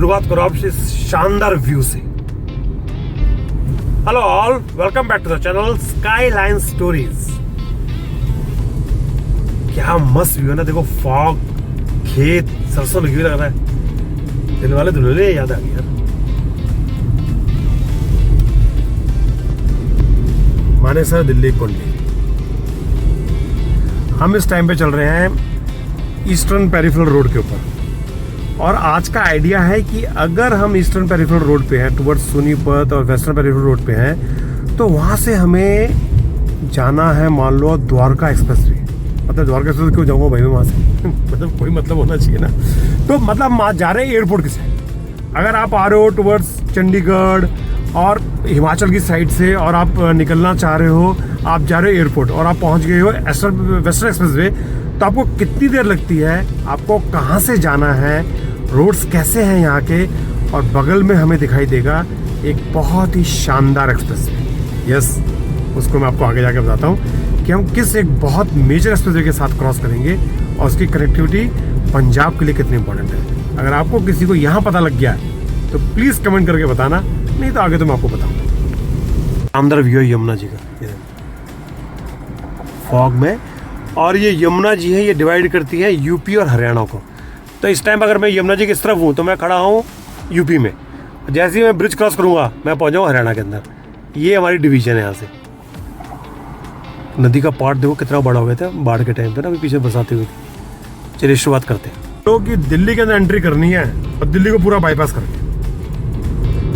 शुरुआत करो आप इस शानदार व्यू से। Hello all, welcome back to the channel skyline stories. क्या मस्त व्यू है ना, देखो फॉग, खेत, सरसों लगी हुई लग रहा है। दिल वाले दुल्हने याद आ गई यार। मानेसर दिल्ली कुंडली। हम इस टाइम पे चल रहे हैं ईस्टर्न पेरिफेरल रोड के ऊपर, और आज का आइडिया है कि अगर हम ईस्टर्न पेरिफेरल रोड पे हैं टुवर्ड्स सोनीपत और वेस्टर्न पेरिफेरल रोड पे हैं, तो वहाँ से हमें जाना है मान लो द्वारका एक्सप्रेसवे। मतलब द्वारका एक्सप्रेस क्यों जाऊँगा भाई मैं वहाँ से मतलब कोई मतलब होना चाहिए ना। तो मतलब हम जा रहे हैं एयरपोर्ट के साइड। अगर आप आ रहे हो टुवर्ड्स चंडीगढ़ और हिमाचल की साइड से और आप निकलना चाह रहे हो, आप जा रहे हो एयरपोर्ट और आप पहुँच गए हो वेस्टर्न एक्सप्रेसवे, तो आपको कितनी देर लगती है, आपको कहाँ से जाना है, रोड्स कैसे हैं यहाँ के, और बगल में हमें दिखाई देगा एक बहुत ही शानदार एक्सप्रेसवे। यस, उसको मैं आपको आगे जाके बताता हूँ कि हम किस एक बहुत मेजर एक्सप्रेसवे के साथ क्रॉस करेंगे और उसकी कनेक्टिविटी पंजाब के लिए कितनी इंपॉर्टेंट है। अगर आपको किसी को यहाँ पता लग गया है तो प्लीज़ कमेंट करके बताना, नहीं तो आगे तो मैं आपको बताऊँगा। शानदार व्यू है यमुना जी का फॉग में, और ये यमुना जी है, ये डिवाइड करती है यूपी और हरियाणा को। तो इस टाइम अगर मैं यमुना जी की तरफ हूँ तो मैं खड़ा हूँ यूपी में, जैसे ही मैं ब्रिज क्रॉस करूँगा मैं पहुँच जाऊँ हरियाणा के अंदर। ये हमारी डिवीजन है यहाँ से। नदी का पार्ट देखो कितना बड़ा हो गया था बाढ़ के टाइम पे ना, अभी पीछे बरसाती हुई थी। चलिए शुरुआत करते हैं। तो कि दिल्ली के अंदर एंट्री करनी है और दिल्ली को पूरा बाईपास करके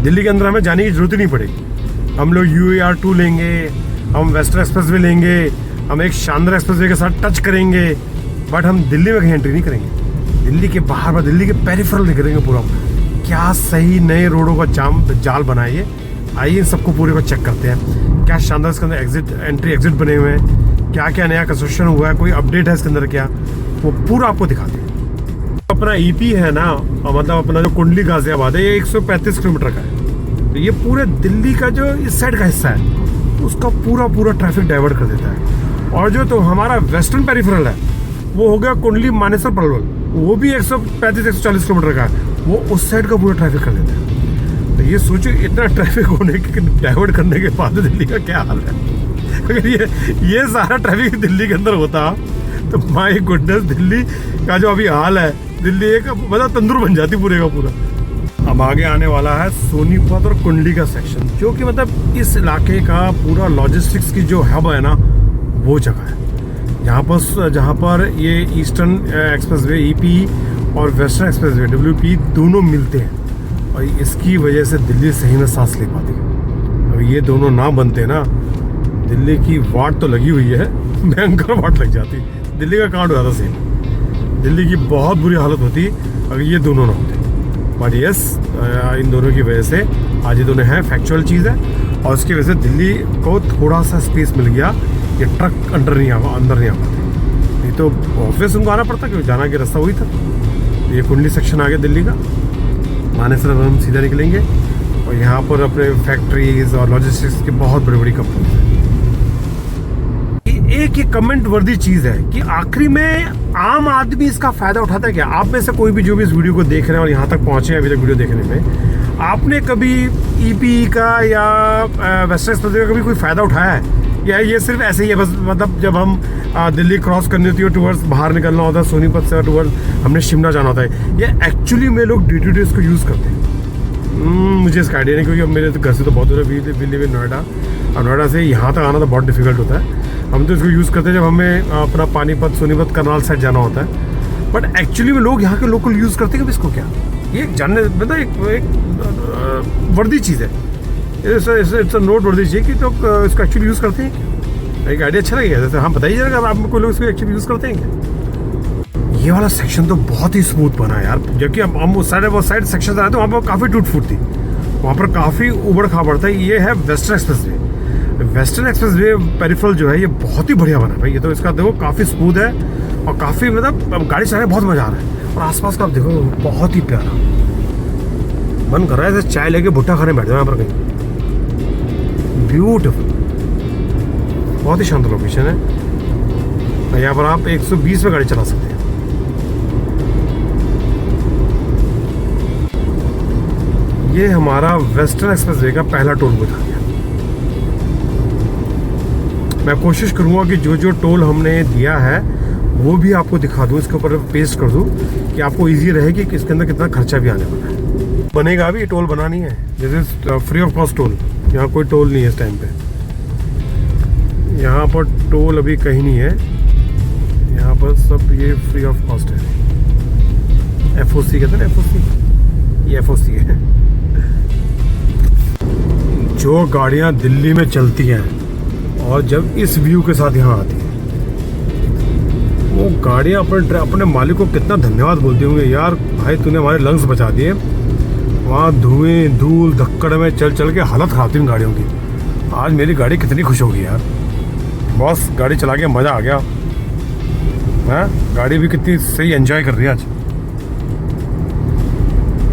दिल्ली के अंदर हमें जाने की जरूरत ही नहीं पड़ेगी। हम लोग UAR2 लेंगे, हम वेस्टर्न एक्सप्रेसवे लेंगे, हम एक शानदार एक्सप्रेसवे के साथ टच करेंगे, बट हम दिल्ली में कहीं एंट्री नहीं करेंगे। दिल्ली के बाहर दिल्ली के पेरिफेरल करेंगे पूरा। क्या सही नए रोडों का जाल बनाइए। आइए इन सबको पूरे को चेक करते हैं। क्या शानदार इसके अंदर एंट्री एग्जिट बने हुए हैं, क्या क्या नया कंस्ट्रक्शन हुआ है, कोई अपडेट है इसके अंदर क्या, वो पूरा आपको दिखाते हैं। अपना EP है ना, मतलब अपना जो कुंडली गाजियाबाद है, ये 135 किलोमीटर का है। तो ये पूरे दिल्ली का जो इस साइड का हिस्सा है उसका पूरा ट्रैफिक डाइवर्ट कर देता है। और जो तो हमारा वेस्टर्न पेरिफेरल है वो हो गया कुंडली मानेसर पलवल, वो भी 135-140 किलोमीटर का है, वो उस साइड का पूरा ट्रैफिक कर देता है। तो ये सोचो इतना ट्रैफिक होने के डाइवर्ट करने के बाद दिल्ली का क्या हाल है। अगर ये सारा ट्रैफिक दिल्ली के अंदर होता तो माय गुडनेस, दिल्ली का जो अभी हाल है, दिल्ली एक मतलब तंदूर बन जाती पूरे का पूरा। अब आगे आने वाला है सोनीपत और कुंडली का सेक्शन, जो कि मतलब इस इलाके का पूरा लॉजिस्टिक्स की जो हब है ना, वो जगह है जहाँ पर ये ईस्टर्न एक्सप्रेसवे EP और वेस्टर्न एक्सप्रेसवे WP दोनों मिलते हैं, और इसकी वजह से दिल्ली सही में सांस ले पाती है। अब ये दोनों ना बनते ना, दिल्ली की वाट तो लगी हुई है, भयंकर वाट लग जाती। दिल्ली का कांड हो जाता सेम, दिल्ली की बहुत बुरी हालत होती अगर ये दोनों ना होते। बट यस, इन दोनों की वजह से आज ये दोनों हैं, फैक्चुअल चीज़ है, और उसकी वजह से दिल्ली को थोड़ा सा स्पेस मिल गया। ये ट्रक अंदर नहीं आ पाते, नहीं तो ऑफिस उनको आना पड़ता, क्योंकि जाना के रास्ता वही था। ये कुंडली सेक्शन आ गया दिल्ली का। मानेसर हम सीधा निकलेंगे, और यहाँ पर अपने फैक्ट्रीज और लॉजिस्टिक्स की बहुत बड़ी बड़ी कंपनीज हैं। एक ये कमेंट वर्दी चीज़ है कि आखिरी में आम आदमी इसका फ़ायदा उठाता है क्या? आप में से कोई भी जो भी इस वीडियो को देख रहे हैं और यहाँ तक पहुँचे हैं अभी तक वीडियो देखने में, आपने कभी EP का या वेस्टर्न एक्सप्रेसवे का कभी कोई फ़ायदा उठाया है, या ये सिर्फ ऐसे ही है बस? मतलब जब हम दिल्ली क्रॉस करनी होती है, टूवर्ड्स बाहर निकलना होता है सोनीपत से, टूवर्ड्स हमने शिमला जाना होता है, ये एक्चुअली में लोग डे टू डे इसको यूज़ करते हैं? मुझे इसका आइडिया नहीं, क्योंकि अब मेरे तो घर से तो बहुत दूर है, लिव इन नोएडा, और नोएडा से यहाँ तक आना तो बहुत डिफिकल्ट होता है। हम तो इसको यूज़ करते हैं जब हमें अपना पानीपत, सोनीपत, करनाल साइड जाना होता है। बट एक्चुअली में लोग यहाँ के लोकल यूज़ करते हैं इसको क्या? ये जानने मतलब एक वर्दी चीज़ है, इट्स नोट वर्दी चीज़ कि तो इसको एक्चुअली यूज़ करते हैं क्या? एक आइडिया अच्छा लगेगा, जैसे हम बताइए अगर आप कोई लोग इसको एक्चुअली यूज़ करते हैं क्या? ये वाला सेक्शन तो बहुत ही स्मूथ बना है यार, जबकि हम उस साइड सेक्शन आए तो वहाँ पर काफ़ी टूट फूट थी, वहाँ पर काफ़ी उबड़ खाबड़ था। ये है western expressway. Western expressway peripheral जो है ये बहुत ही बढ़िया बना है भाई। ये तो इसका देखो काफ़ी स्मूथ है, और काफ़ी मतलब गाड़ी चलाने में बहुत मज़ा आ रहा है। और आसपास का आप देखो बहुत ही प्यारा, मन कर रहा है जैसे चाय लेके भुट्टा खाने बैठ जाओ यहाँ पर कहीं। ब्यूटीफुल, बहुत ही शानदार लोकेशन है। यहाँ पर आप 120 में गाड़ी चला सकते हैं। ये हमारा वेस्टर्न एक्सप्रेसवे का पहला टोल बूथ आ गया। मैं कोशिश करूँगा कि जो जो टोल हमने दिया है वो भी आपको दिखा दूँ, इसके ऊपर पेस्ट कर दूँ कि आपको इजी रहे कि इसके अंदर कितना खर्चा भी आने वाला है। बनेगा भी, टोल बना नहीं है, this is free of cost toll. यहाँ कोई टोल नहीं है इस टाइम पे, यहाँ पर टोल अभी कहीं नहीं है, यहाँ पर सब ये फ्री ऑफ कॉस्ट है। FOC कहते हैं ना, FOC, ये FOC है। जो गाड़ियाँ दिल्ली में चलती हैं और जब इस व्यू के साथ यहाँ आती हैं, वो गाड़ियाँ अपने मालिक को कितना धन्यवाद बोलती होंगे, यार भाई तूने हमारे लंग्स बचा दिए। वहाँ धुएं धूल धक्कड़ में चल चल के हालत खराब थी इन गाड़ियों की। आज मेरी गाड़ी कितनी खुश होगी यार, बॉस गाड़ी चला के मज़ा आ गया है। गाड़ी भी कितनी सही एंजॉय कर रही है आज।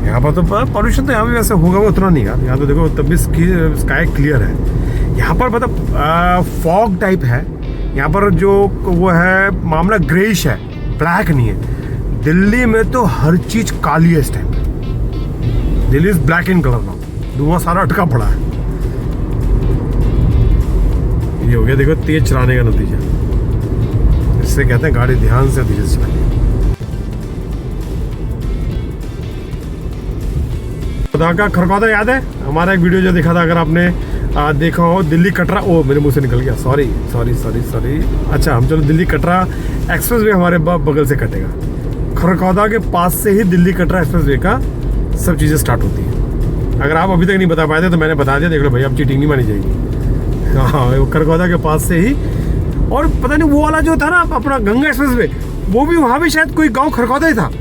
यहाँ पर तो पॉल्यूशन तो यहाँ भी वैसे होगा, वो उतना नहीं यार। यहाँ तो देखो तब भी स्काई क्लियर है। यहाँ पर मतलब फॉग टाइप है यहाँ पर, जो वो है मामला ग्रेइश है, ब्लैक नहीं है। दिल्ली में तो हर चीज काली है इस टाइम पे। Delhi is black in colour ना, धुआं सारा अटका पड़ा है। ये हो गया देखो तेज चलाने का नतीजा। इससे कहते हैं गाड़ी ध्यान से धीरे से चलाइए। खुदा का खरखौदा याद है हमारा एक वीडियो जो देखा था, अगर आपने देखा हो, दिल्ली कटरा, ओ मेरे मुंह से निकल गया, सॉरी। अच्छा हम चलो, दिल्ली कटरा एक्सप्रेसवे हमारे बगल से कटेगा। खरखौदा के पास से ही दिल्ली कटरा एक्सप्रेसवे का सब चीज़ें स्टार्ट होती हैं। अगर आप अभी तक नहीं बता पाए थे तो मैंने बता दिया, देख लो भाई, अब चीटिंग नहीं मानी जाएगी। हाँ, वो खरखौदा के पास से ही। और पता नहीं वो वाला जो था ना अपना गंगा एक्सप्रेसवे, वो भी वहाँ भी शायद कोई गाँव खरखौदा ही था।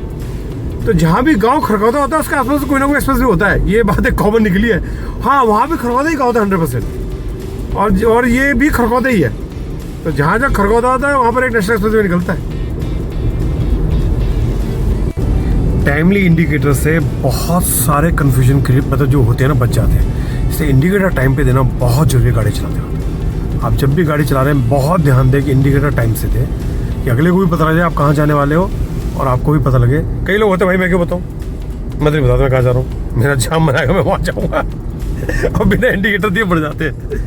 तो जहाँ भी गांव खरखौदा होता है उसके आसपास कोई ना कोई एक्सप्रेसवे होता है, ये बात एक कॉमन निकली है। हाँ, वहाँ भी खरखौदा ही का होता है 100%। और ये भी खरखौदा ही है। तो जहाँ जहाँ खरखौदा होता है वहाँ पर एक नेशनल एक्सप्रेसवे निकलता है। टाइमली इंडिकेटर से बहुत सारे कन्फ्यूजन क्रिएट मतलब जो होते हैं ना बच जाते हैं। इसलिए इंडिकेटर टाइम पे देना बहुत जरूरी है गाड़ी चलाते वक्त। आप जब भी गाड़ी चला रहे हैं बहुत ध्यान दें कि इंडिकेटर टाइम से दें, कि अगले को भी पता लगे आप कहाँ जाने वाले हो और आपको भी पता लगे। कई लोग होते हैं भाई मैं क्यों बताऊँ, मैं तो नहीं बताता मैं कहाँ जा रहा हूँ, मेरा जाम बनाएगा मैं वहाँ जाऊँगा और बिना इंडिकेटर दिए बढ़ जाते हैं।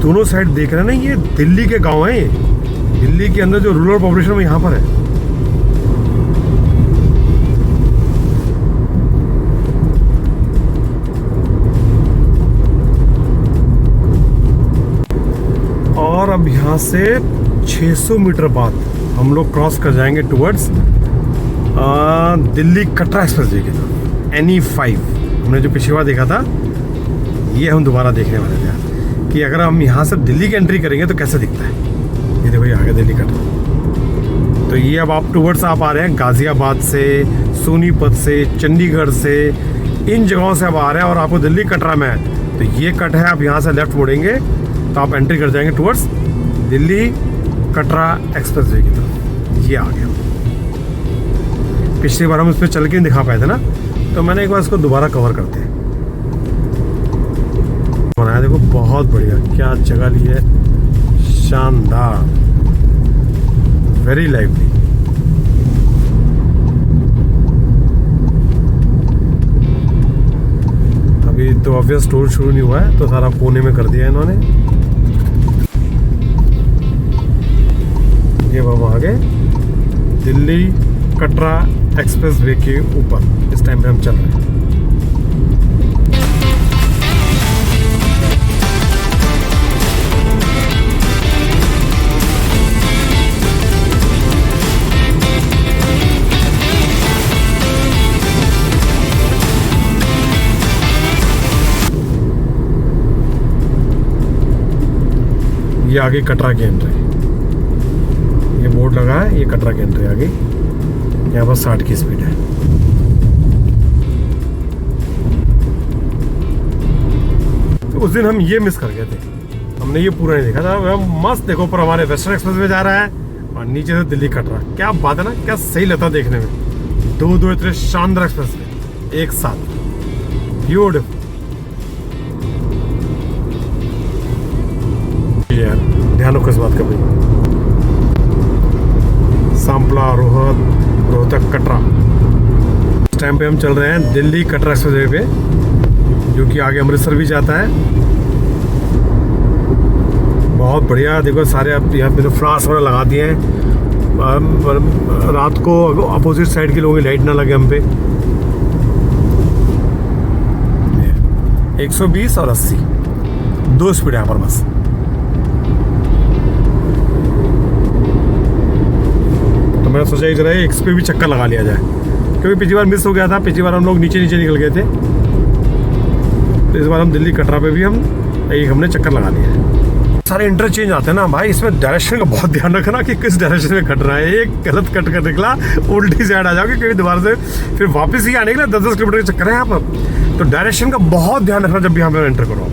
दोनों साइड देख रहे हैं ना, ये दिल्ली के गांव हैं। दिल्ली के अंदर जो रूरल पॉपुलेशन वो यहाँ पर है। और अब यहाँ से 600 मीटर बाद हम लोग क्रॉस कर जाएंगे टुवर्ड्स दिल्ली कटरा एक्सप्रेसवे की तरफ। NE5 हमने जो पिछली बार देखा था, ये हम दोबारा देखने वाले थे कि अगर हम यहाँ से दिल्ली की एंट्री करेंगे तो कैसे दिखता है। ये देखो ये आ गया दिल्ली कटरा। तो ये अब आप टुवर्ड्स आप आ रहे हैं गाजियाबाद से, सोनीपत से, चंडीगढ़ से, इन जगहों से अब आ रहे हैं और आपको दिल्ली कटरा में है। तो ये कट है, आप यहाँ से लेफ्ट मुड़ेंगे तो आप एंट्री कर जाएंगे टुवर्ड्स दिल्ली कटरा एक्सप्रेसवे की तरफ। ये आ गया। पिछली बार हम उस पर चल के नहीं दिखा पाए थे ना, तो मैंने एक बार इसको दोबारा कवर करते हैं। बनाया देखो, बहुत बढ़िया, क्या जगह ली है, शानदार, वेरी लाइवली। अभी तो ऑब्वियस टूर शुरू नहीं हुआ है, तो सारा कोने में कर दिया है इन्होंने। ये हम आ गए दिल्ली कटरा एक्सप्रेसवे के ऊपर। इस टाइम पे हम चल रहे हैं। ये आगे कटरा की एंट्री, ये बोर्ड लगा है, ये कटरा की एंट्री आ गई। यहाँ पर 60 की स्पीड है। तो उस दिन हम ये मिस कर गए थे, हमने ये पूरा नहीं देखा था। मस्त देखो, ऊपर हमारे वेस्टर्न एक्सप्रेस वे जा रहा है और नीचे से दिल्ली कटरा। क्या बात है ना, क्या सही लगता देखने में। दो इतने शानदार एक्सप्रेस वे एक साथ, ब्यूटीफुल यार। ध्यान रखो इस बात का भाई। सांपला, रोहतक, कटरा। इस टाइम पे हम चल रहे हैं दिल्ली कटरा एक्सप्रेस वे पे, जो कि आगे अमृतसर भी जाता है। बहुत बढ़िया। देखो सारे अब यहाँ पे तो फ्लावर्स वगैरह लगा दिए हैं, रात को अपोजिट साइड के लोगों की लाइट ना लगे हम पे। 120 और 80 दो स्पीड है यहाँ पर बस। तो मैंने सोचा जरा एक पे भी चक्कर लगा लिया जाए, क्योंकि पिछली बार मिस हो गया था। पिछली बार हम लोग नीचे निकल गए थे, तो इस बार हम दिल्ली कटरा पे भी हमने चक्कर लगा लिया है। सारे इंटरचेंज आते हैं ना भाई, इसमें डायरेक्शन का बहुत ध्यान रखना कि किस डायरेक्शन में कट रहा है। एक गलत कट कर निकला, उल्टी साइड आ जाओगे, कभी दोबारा से फिर वापस ही आने के लिए 10-10 किलोमीटर के चक्कर है यहाँ पर। तो डायरेक्शन का बहुत ध्यान रखना जब भी यहाँ पर एंटर करो।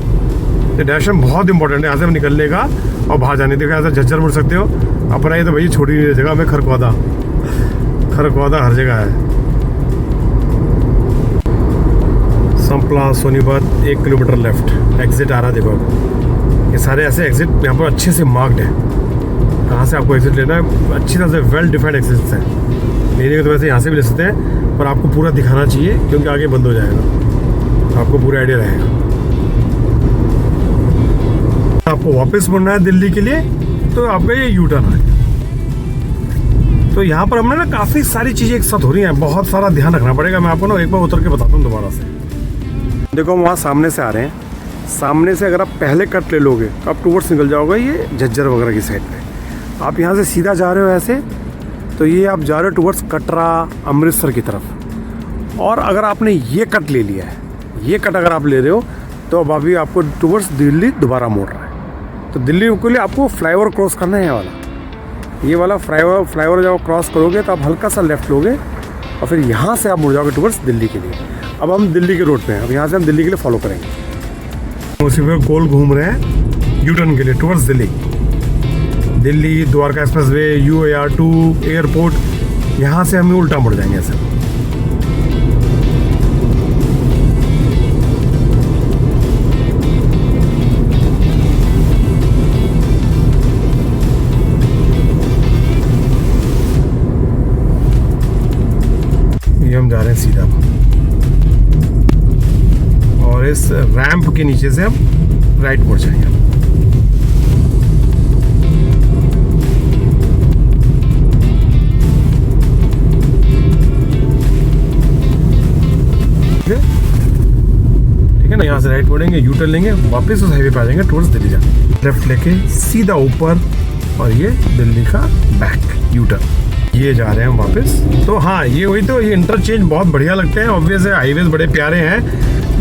तो डायरेक्शन बहुत इंपॉर्टेंट है यहाँ से निकलने का और बाहर जाने। देखो ऐसा झज्जर मुड़ सकते हो अपना, ये तो भाई छोटी नहीं जगह में। खरखौदा हर जगह है। संपला, सोनीपत 1 किलोमीटर लेफ्ट एग्जिट आ रहा है। देखो ये सारे ऐसे एग्जिट यहाँ पर अच्छे से मार्क्ड है, कहाँ से आपको एग्जिट लेना है। अच्छी तरह से वेल डिफाइंड एग्जिट्स हैं। लेने के तो वैसे यहाँ से भी ले सकते हैं, पर आपको पूरा दिखाना चाहिए क्योंकि आगे बंद हो जाएगा, आपको पूरा आइडिया रहेगा। आपको वापस मुड़ना है दिल्ली के लिए, तो आपका ये यू टर्न है। तो यहाँ पर हमने ना काफ़ी सारी चीज़ें एक साथ हो रही हैं, बहुत सारा ध्यान रखना पड़ेगा। मैं आपको ना एक बार उतर के बताता हूँ दोबारा से। देखो हम वहाँ सामने से आ रहे हैं, सामने से अगर आप पहले कट ले लोगे तो आप टूवर्ड्स निकल जाओगे ये झज्जर वगैरह की साइड पे। आप यहाँ से सीधा जा रहे हो ऐसे, तो ये आप जा रहे हो टूवर्ड्स कटरा, अमृतसर की तरफ। और अगर आपने ये कट ले लिया है, ये कट अगर आप ले रहे हो, तो अब अभी आपको टूवर्ड्स दिल्ली दोबारा मोड़ रहा है। तो दिल्ली के लिए आपको फ्लाईओवर क्रॉस करना है, ये वाला फ्लाईओवर जब क्रॉस करोगे तो आप हल्का सा लेफ्ट लोगे और फिर यहाँ से आप मुड़ जाओगे टूवर्ड्स दिल्ली के लिए। अब हम दिल्ली के रोड पे हैं, अब यहाँ से हम दिल्ली के लिए फॉलो करेंगे। उसी पे गोल घूम रहे हैं यू टर्न के लिए towards Delhi Dwarka express way, UAR2 airport. यहाँ से हम उल्टा मुड़ जाएंगे ऐसे। ये हम जा रहे हैं सीधा और इस रैंप के नीचे से हम राइट मुड़ जाएंगे। ठीक है ना, यहाँ से राइट मुड़ेंगे, यू टर्न लेंगे, वापस उस हाईवे पे आ जाएंगे टुवर्ड्स दिल्ली जाने। लेफ्ट लेके सीधा ऊपर और ये दिल्ली का बैक यू टर्न। ये जा रहे हैं हम वापस। तो हाँ, ये वही तो, ये इंटरचेंज बहुत बढ़िया लगते हैं। ऑब्वियस है हाईवेज बड़े प्यारे हैं,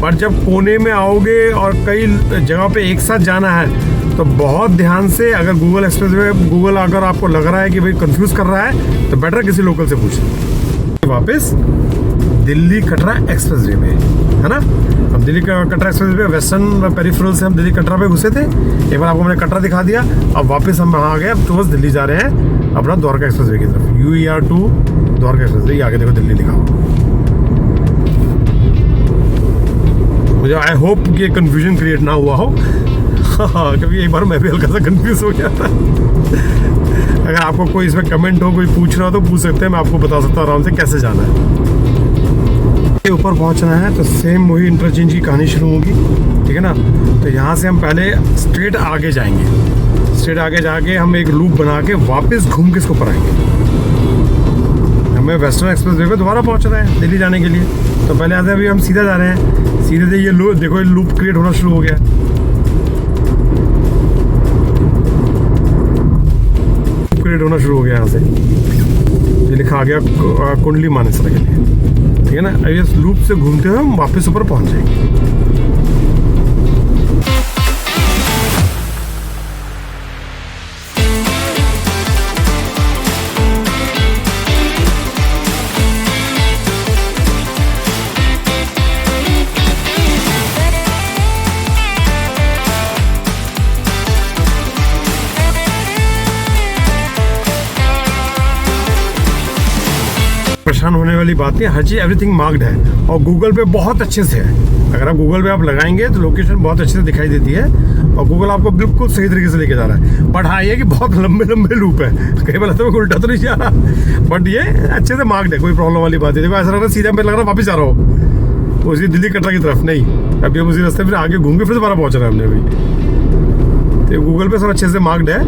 पर जब कोने में आओगे और कई जगह पे एक साथ जाना है तो बहुत ध्यान से, अगर गूगल एक्सप्रेस वे अगर आपको लग रहा है कि भाई कंफ्यूज कर रहा है, तो बेटर किसी लोकल से पूछें। वापस दिल्ली कटरा एक्सप्रेस वे में, है ना। हम Delhi Katra express way western peripheral से हम दिल्ली कटरा पे घुसे थे। एक बार आपको मैंने कटरा दिखा दिया। अब वापस हम वहाँ आ गए, अब टुवर्ड्स दिल्ली जा रहे हैं अपना द्वारका एक्सप्रेस वे की तरफ। UAR2 द्वारका एक्सप्रेस वे, आगे देखो दिल्ली लिखा हुआ। मुझे आई होप कि कन्फ्यूजन क्रिएट ना हुआ हो। हाँ, कभी एक बार मैं भी हल्का सा कंफ्यूज हो गया था। अगर आपको कोई इसमें कमेंट हो, कोई पूछ रहा हो तो पूछ सकते हैं, मैं आपको बता सकता हूँ आराम से कैसे जाना है। ऊपर पहुंचना है तो सेम वही इंटरचेंज की कहानी शुरू होगी, ठीक है ना। तो यहाँ से हम पहले स्ट्रेट आगे जाएंगे, स्ट्रेट आगे जाके हम एक लूप बना के वापस घूम के इसके ऊपर आएंगे। हमें वेस्टर्न एक्सप्रेस वे पे दोबारा पहुंचना है दिल्ली जाने के लिए। तो पहले आते अभी हम सीधा जा रहे हैं, सीधे से ये देखो ये लूप क्रिएट होना शुरू हो गया। क्रिएट होना शुरू हो गया यहाँ से, ये लिखा आ गया कुंडली मानेसर के लिए, ठीक है ना। इस लूप से घूमते हुए हम वापस ऊपर पहुंच जाएंगे। परेशान होने वाली बात नहीं, हर चीज़ एवरीथिंग मार्क्ड है और गूगल पे बहुत अच्छे से है। अगर आप गूगल पे आप लगाएंगे तो लोकेशन बहुत अच्छे से दिखाई देती है और गूगल आपको बिल्कुल सही तरीके से लेके जा रहा है। बट हाँ, ये कि बहुत लंबे लंबे लूप है, कई बार तो उल्टा तो नहीं जा रहा, बट ये अच्छे से मार्क्ड है, कोई प्रॉब्लम वाली बात है। देखो ऐसा लग रहा है सीधा मैं लग रहा वापस जा रहा हूँ उसी दिल्ली कटरा की तरफ, नहीं अभी हम उसी रास्ते फिर आगे घूम के फिर दोबारा पहुँच रहे हैं हमने अभी। तो गूगल पे सब अच्छे से मार्क्ड है,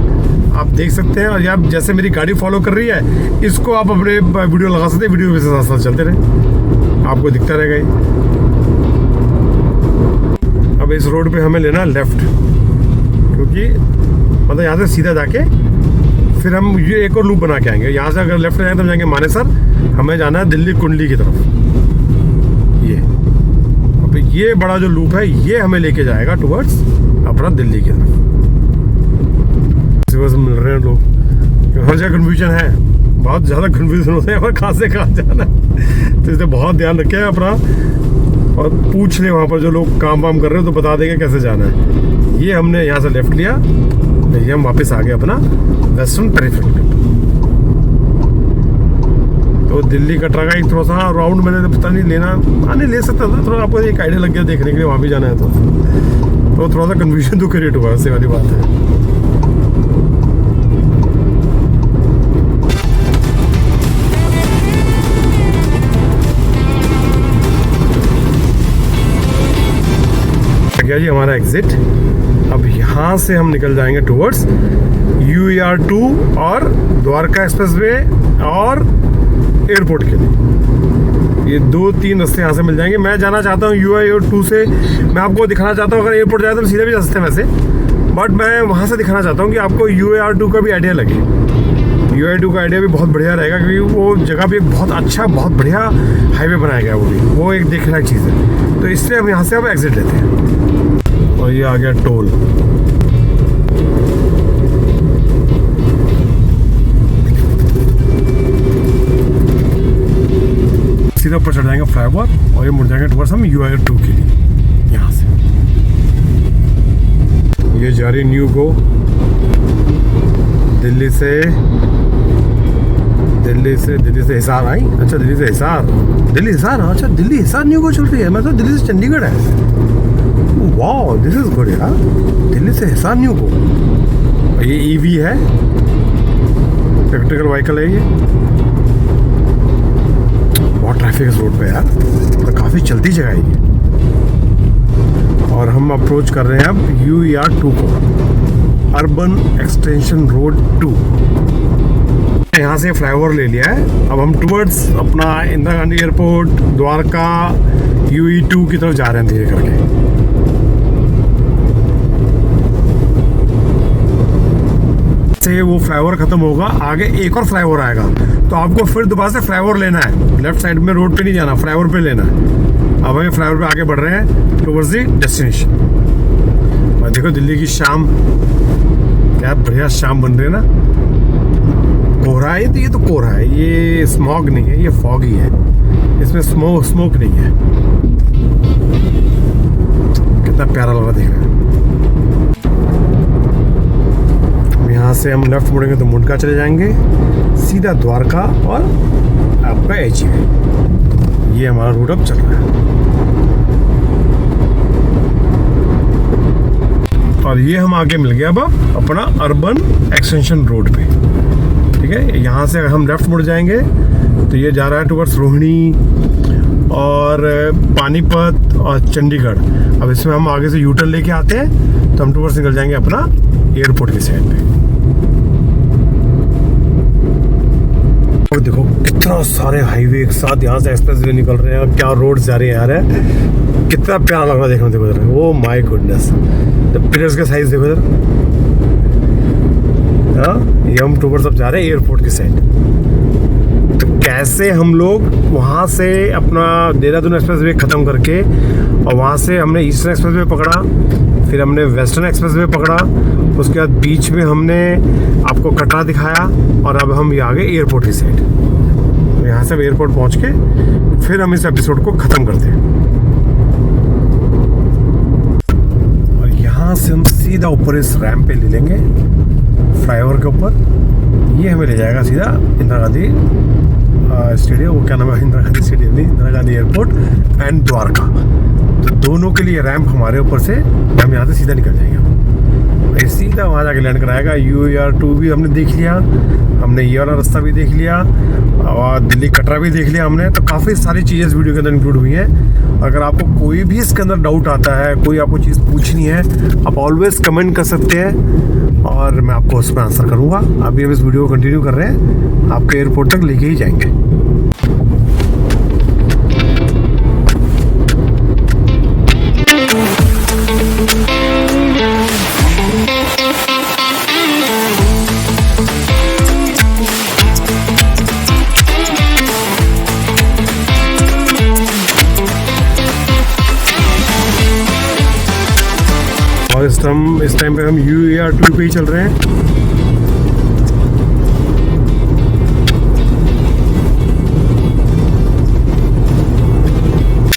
आप देख सकते हैं। और ये आप जैसे मेरी गाड़ी फॉलो कर रही है, इसको आप अपने वीडियो लगा सकते हैं, वीडियो के साथ साथ चलते रहे, आपको दिखता रहेगा ये। अब इस रोड पे हमें लेना लेफ्ट, क्योंकि मतलब यहाँ से सीधा जाके फिर हम ये एक और लूप बना के आएंगे। यहाँ से अगर लेफ्ट जाएंगे तो जाएंगे मानेसर, हमें जाना है दिल्ली कुंडली की तरफ। ये अब ये बड़ा जो लूप है ये हमें लेके जाएगा टुवर्ड्स अपना दिल्ली की तरफ। बस मिल रहे हैं लोग, हर जगह कन्फ्यूजन है, बहुत ज़्यादा कन्फ्यूजन होता है कहाँ से कहाँ जाना, तो इसलिए बहुत ध्यान रखें अपना और पूछ लें वहाँ पर जो लोग काम वाम कर रहे हो तो बता देंगे कैसे जाना है। ये हमने यहाँ से लेफ्ट लिया, ये हम वापस आ गए अपना वेस्टर्न पेरिफेरल। तो दिल्ली कटरा का एक थोड़ा सा राउंड मैंने पता नहीं लेना नहीं ले सकता था, थोड़ा आपको एक आइडिया लग गया देखने के लिए वहाँ भी जाना है तो थोड़ा सा कन्फ्यूजन तो क्रिएट हुआ, ऐसी वाली बात है। गया जी हमारा एग्जिट। अब यहाँ से हम निकल जाएंगे टुवर्ड्स UER2 और द्वारका एक्सप्रेसवे और एयरपोर्ट के लिए। ये 2-3 रास्ते यहाँ से मिल जाएंगे। मैं जाना चाहता हूँ UER2 से, मैं आपको दिखाना चाहता हूँ, अगर एयरपोर्ट जाए तो सीधे भी जा सकते हैं वैसे, बट मैं वहाँ से दिखाना चाहता हूँ कि आपको UER2 का भी आइडिया लगे। UER2 का आइडिया भी बहुत बढ़िया रहेगा, क्योंकि वो जगह भी एक बहुत अच्छा बहुत बढ़िया हाईवे बनाया गया है, वो एक देखने लायक चीज़ है। तो इसलिए हम यहाँ से अब एग्जिट लेते हैं और ये आ गया टोल। सीधा ऊपर चढ़ जाएंगे फ्लाईओवर और ये मुड़ जाएंगे टुवर्ड्स हम UER2 के लिए। यहाँ से ये जा रही न्यू गो दिल्ली से हिसार आई। अच्छा दिल्ली से हिसार, अच्छा दिल्ली हिसार न्यू गो चल रही है। मैं तो दिल्ली से चंडीगढ़ है। वाओ दिस इज गुड यार, दिल्ली से हिसार न्यू गो। ये EV है, इलेक्ट्रिकल व्हीकल है ये। बहुत ट्रैफिक इस रोड पे यार, तो काफ़ी चलती जगह है ये। और हम अप्रोच कर रहे हैं अब UER2 को, अर्बन एक्सटेंशन रोड 2। यहाँ से फ्लाईओवर ले लिया है, अब हम टुवर्ड्स अपना इंदिरा गांधी एयरपोर्ट, द्वारका, UE2 की तरफ जा रहे हैं धीरे करके। से वो फ्लाईओवर खत्म होगा, आगे एक और फ्लाईओवर आएगा, तो आपको फिर दोबारा से फ्लाईओवर लेना है। लेफ्ट साइड में रोड पे नहीं जाना, फ्लाईओवर पे लेना है। अब हम फ्लाईओवर पे आगे बढ़ रहे हैं टुवर्ड्स द डेस्टिनेशन। और देखो दिल्ली की शाम, क्या बढ़िया शाम बन रही है ना। कोहरा है तो ये तो कोहरा है, ये स्मॉग नहीं है, ये फॉग ही है, इसमें स्मोक नहीं है। कितना प्यारा लग रहा देखने में। यहाँ से हम लेफ्ट मुड़ेंगे तो मुंडका चले जाएंगे, सीधा द्वारका और आपका HEV। ये हमारा रूट अब चल रहा है। और ये हम आगे मिल गया अब अपना अर्बन एक्सटेंशन रोड पे, ठीक है। यहाँ से अगर हम लेफ्ट मुड़ जाएंगे तो ये जा रहा है टुवर्ड्स रोहिणी और पानीपत और चंडीगढ़। अब इसमें हम आगे से यूटर्न लेके आते हैं तो हम टुवर्ड्स निकल जाएंगे अपना एयरपोर्ट की साइड पे। और देखो कितना सारे हाईवे एक साथ यहाँ से एक्सप्रेसवे निकल रहे हैं, क्या रोड जा रहे हैं यार, है कितना प्यारा लग रहा है देखो। देखो ओ माय गुडनेस, पिलर्स का साइज देखो इधर। हाँ, ये हम टुवर्ड्स अब जा रहे हैं एयरपोर्ट की साइड। तो कैसे हम लोग वहाँ से अपना देहरादून एक्सप्रेसवे खत्म करके और वहाँ से हमने ईस्टर्न एक्सप्रेसवे पकड़ा, फिर हमने वेस्टर्न एक्सप्रेसवे पकड़ा, उसके बाद बीच में हमने आपको कटरा दिखाया और अब हम आ गए एयरपोर्ट की साइड। तो यहाँ से एयरपोर्ट पहुँच के फिर हम इस एपिसोड को ख़त्म करते हैं। और यहाँ से हम सीधा ऊपर इस रैंप पे ले लेंगे फ्लाईओवर के ऊपर, ये हमें ले जाएगा सीधा इंदिरा गांधी स्टेडियम, वो क्या नाम है, इंदिरा गांधी स्टेडियम नहीं, इंदिरा गांधी एयरपोर्ट एंड द्वारका। तो दोनों के लिए रैंप हमारे ऊपर से, हम यहाँ से सीधा निकल जाएंगे, सीधा वहाँ जाके लैंड कराएगा। UAR2 भी हमने देख लिया, हमने ये वाला रास्ता भी देख लिया, और दिल्ली कटरा भी देख लिया हमने। तो काफ़ी सारी चीज़ें इस वीडियो के अंदर इंक्लूड हुई हैं। अगर आपको कोई भी इसके अंदर डाउट आता है, कोई आपको चीज़ पूछनी है, आप ऑलवेज कमेंट कर सकते हैं और मैं आपको उसमें आंसर करूँगा। अभी हम इस वीडियो को कंटिन्यू कर रहे हैं, आपके एयरपोर्ट तक लेके ही जाएंगे। और इस टाइम पे हम UAR2 पे ही चल रहे हैं।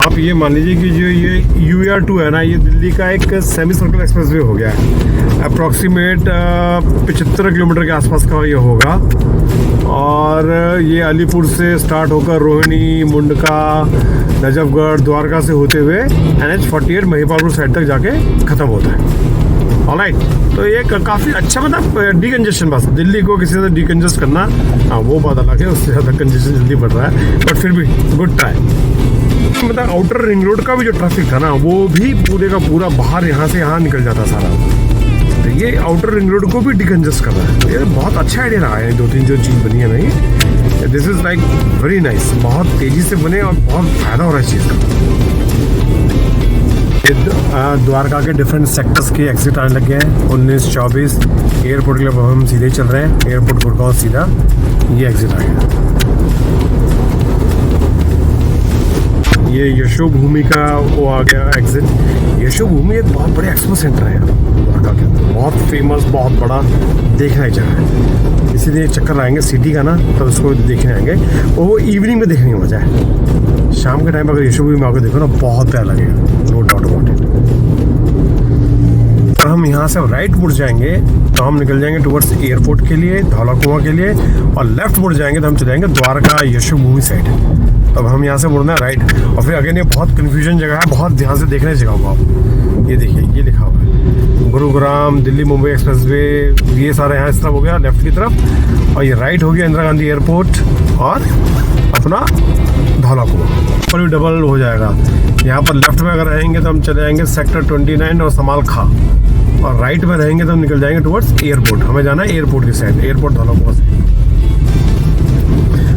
आप ये मान लीजिए कि जो ये UAR2 है ना, ये दिल्ली का एक सेमी सर्कल एक्सप्रेसवे हो गया है। अप्रॉक्सीमेट 75 किलोमीटर के आसपास का ये होगा, और ये अलीपुर से स्टार्ट होकर रोहिणी, मुंडका, नजफगढ़, द्वारका से होते हुए NH48 महिपालपुर साइड तक जाके ख़त्म होता है। ऑलराइट, तो ये काफ़ी अच्छा, मतलब डिकंजेशन, बस दिल्ली को किसी से डिकंजेस्ट करना, हाँ वो बात अलग है, उससे ज़्यादा कंजेशन जल्दी बढ़ रहा है, बट फिर भी गुड ट्राई। मतलब आउटर रिंग रोड का भी जो ट्रैफिक था ना, वो भी पूरे का पूरा बाहर यहाँ से यहाँ निकल जाता सारा। तो ये आउटर रिंग रोड को भी डिकंजेस्ट कर रहा है। ये बहुत अच्छा आइडिया रहा है, 2-3 जो चीज़ बनी है ना, ये this is like very nice, बहुत तेज़ी से बने और बहुत फ़ायदा हो रहा है इस चीज़ का। द्वारका के डिफरेंट सेक्टर्स के एग्जिट आने लगे हैं। 19-24 एयरपोर्ट के लिए हम सीधे ही चल रहे हैं, एयरपोर्ट गुड़गांव सीधा ये एग्जिट आ गया। ये यशो भूमि का वो आ गया एग्जिट। यशो भूमि एक बहुत बड़े एक्सपो सेंटर है द्वारका के अंदर, बहुत फेमस, बहुत बड़ा, देखने की जगह है। इसीलिए चक्कर लाएंगे सिटी का ना, तो उसको देखने आएंगे, और वो इवनिंग में देखने में मजा है। शाम के टाइम अगर यशो भूमि में आकर देखो ना, बहुत प्यारा लगेगा, नो डाउट अबाउट इट। और हम यहाँ से राइट मुड़ जाएंगे तो हम निकल जाएंगे टुवर्ड्स एयरपोर्ट के लिए, धौला कुआं के लिए, और लेफ्ट मुड़ जाएंगे तो हम चले जाएंगे द्वारका यशो भूमि साइड। तब हम यहाँ से मुड़ना है राइट, और फिर अगेन ये बहुत कन्फ्यूजन जगह है, बहुत ध्यान से देखने जगह होगा आप। ये देखिए, ये लिखा हुआ है गुरुग्राम दिल्ली मुंबई एक्सप्रेसवे, ये सारा यहाँ इस तरफ हो गया लेफ्ट की तरफ, और ये राइट हो गया इंदिरा गांधी एयरपोर्ट और अपना धौला कुआं पर भी डबल हो जाएगा। यहाँ पर लेफ्ट में अगर रहेंगे तो हम चले जाएंगे सेक्टर 29 और समाल खा, और राइट में रहेंगे तो हम निकल जाएंगे टुवर्ड्स एयरपोर्ट। हमें जाना है एयरपोर्ट की साइड, एयरपोर्ट धौला कुआं से।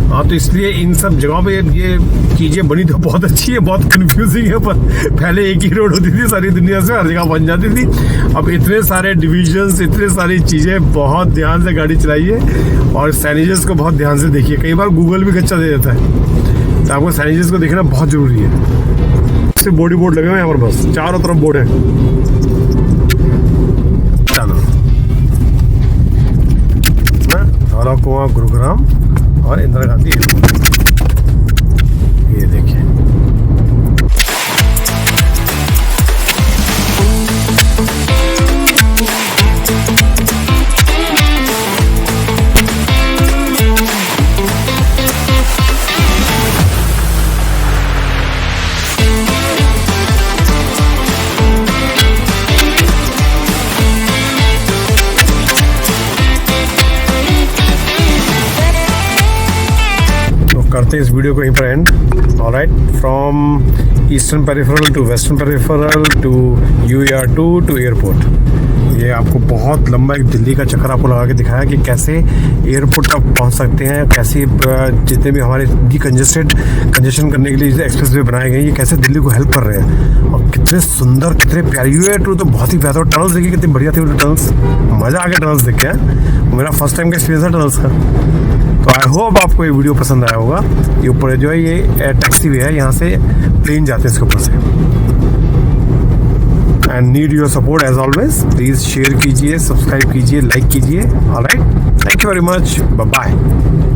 हाँ, तो इसलिए इन सब जगहों पे ये चीज़ें बनी तो बहुत अच्छी है, बहुत कंफ्यूजिंग है, पर पहले एक ही रोड होती थी सारी दुनिया से, हर जगह बन जाती थी। अब इतने सारे डिविजन्स, इतने सारी चीज़ें, बहुत ध्यान से गाड़ी चलाइए और साइनेजेस को बहुत ध्यान से देखिए। कई बार गूगल भी कच्चा दे देता है, तो आपको साइनेजेस को देखना बहुत ज़रूरी है। सिर्फ बॉडी बोर्ड लगे हुए हैं यहाँ पर, बस चारों तरफ बोर्ड है। चलो, धौला कुआं गुरुग्राम और इंदिरा गांधी एयरपोर्ट, ये देखिए। करते हैं इस वीडियो को यहीं पर end. Alright, from eastern peripheral to western peripheral to UAR2 to airport. ये आपको बहुत लंबा एक दिल्ली का चक्कर आपको लगा के दिखाया कि कैसे एयरपोर्ट तक पहुंच सकते हैं, कैसे जितने भी हमारे कंजेशन करने के लिए एक्सप्रेसवे बनाए गए, ये कैसे दिल्ली को हेल्प कर रहे हैं, और कितने सुंदर, कितने प्यारे। UAR2 तो बहुत ही प्यारा, और टनल्स देखिए कितनी बढ़िया थी टनल्स, मज़ा आ गया टनल्स देख के। मेरा फर्स्ट टाइम का एक्सपीरियंस है टनल्स का। तो आई होप आपको ये वीडियो पसंद आया होगा। ये ऊपर जो है ये टैक्सी वे है, यहाँ से प्लेन जाते हैं इसके ऊपर से। And need your support as always, please share कीजिए, सब्सक्राइब कीजिए, लाइक कीजिए। Alright, thank you very much, bye bye.